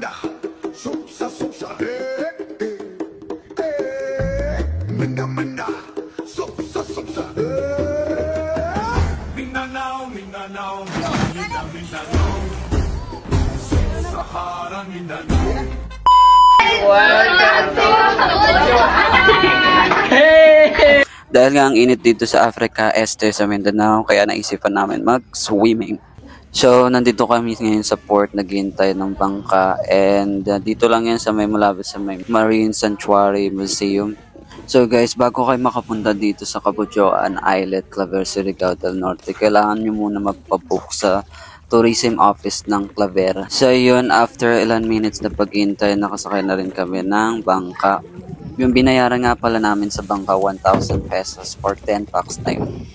minda, supsa, supsa, minda, minda, supsa, supsa, Mindanao, Mindanao, Minda, Mindanao, Sahara, Mindanao. Dahil nga ang init dito sa Africa Este sa Mindanao, kaya naisipan namin mag-swimming. So, nandito kami ngayon sa port, naghihintay ng bangka, and dito lang yan sa may malapit sa may Marine Sanctuary Museum. So guys, bago kayo makapunta dito sa Cabudjoan Islet, Claver, Surigao del Norte, kailangan nyo muna magpabook sa tourism office ng Claver. So yun, after ilan minutes na paghihintay, nakasakay na rin kami ng bangka. Yung binayaran nga pala namin sa bangka, 1,000 pesos for 10 packs na yun.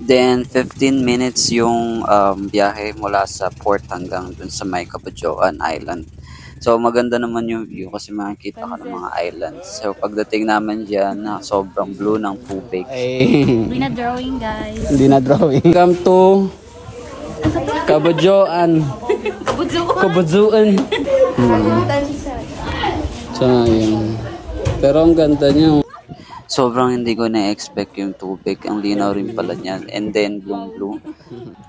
Then 15 minutes yung biyahe mula sa port hanggang dun sa may Cabudjoan Island. So maganda naman yung view kasi makikita ka ng mga islands. So pagdating namin dyan, sobrang blue ng tubig. Hindi na drawing, guys. Hindi na drawing. Welcome to Cabudjoan. Cabudjoan. So yun. Pero ang ganda niya. Sobrang hindi ko na-expect yung tubig. Ang linaw rin pala niyan. And then blue.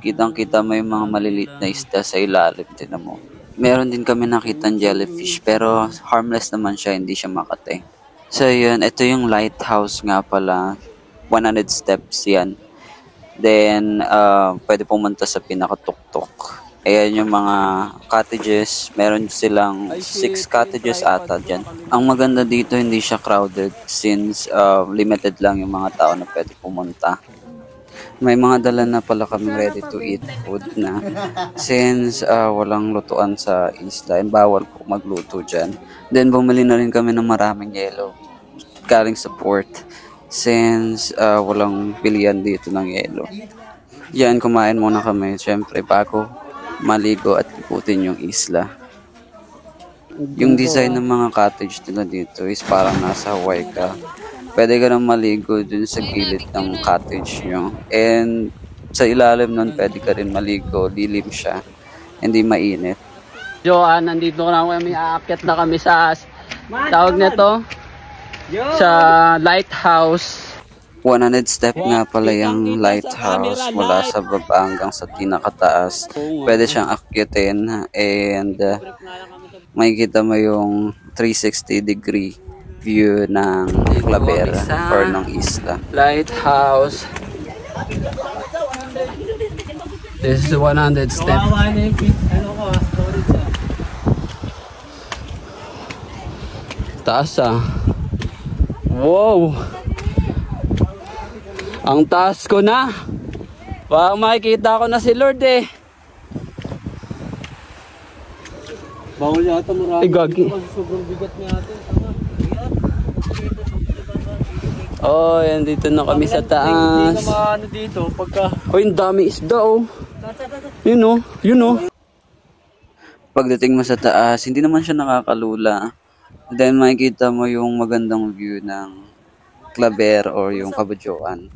Kitang-kita mo yung mga maliliit na isda sa ilalim. Tinan mo. Meron din kami nakitang jellyfish pero harmless naman siya, hindi siya makatay. So yun, ito yung lighthouse nga pala. 100 steps yan. Then, pwede pumunta sa pinakatuktok. Ayan yung mga cottages. Meron silang 6 cottages ata dyan. Ang maganda dito, hindi siya crowded since limited lang yung mga tao na pwede pumunta. May mga dala na pala kami ready to eat food na since walang lutuan sa isla and bawal po magluto dyan. Then bumili na rin kami ng maraming yelo galing sa port since walang pilihan dito ng yelo. Yan, kumain muna kami syempre bago maligo at ikutin yung isla. Yung design ng mga cottage nila dito is parang nasa Hawaii ka. Pwede ka nang maligo dun sa gilid ng cottage nyo. And sa ilalim nun, pwede ka rin maligo. Lilim siya. Hindi mainit. Joan, nandito na kami. Aakyat na kami sa tawag nito. Sa lighthouse. 100 step nga pala yung lighthouse mula sa baba hanggang sa pinakataas. Pwede siyang akyatin. And makikita mo yung 360 degree view ng Claver or ng isla. Lighthouse. This is 100 step. Taas ah. Wow! Ang taas ko na. Parang makikita ko na si Lord eh. Bawal yata marami. Gagi. Sobrang bigat niya natin. Oh, yan dito na kami sa taas. Hindi na maano dito pagka. Oh, yung dami isda oh. Yun oh, yun oh. Pagdating mo sa taas, hindi naman siya nakakalula. Then makikita mo yung magandang view ng Claver or yung Cabudjoan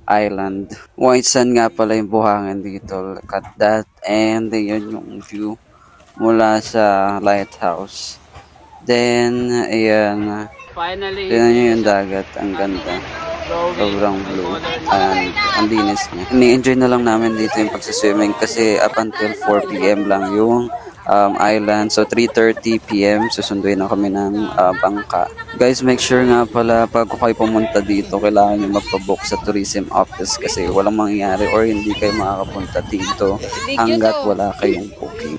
Island. White sand nga pala yung buhangin dito. Look at that. And yun yung view mula sa lighthouse. Then, ayan. Finally, tignan nyo yung dagat, ang ganda. Sobrang blue. And ang linis niya. Ni-enjoy na lang namin dito yung pagsaswimming kasi up until 4 PM lang yung island. So 3:30 PM susunduin na kami ng bangka. Guys, make sure nga pala pag kayo pumunta dito, kailangan nyo magpabook sa tourism office kasi walang mangyayari or hindi kayo makakapunta dito hanggat wala kayong booking.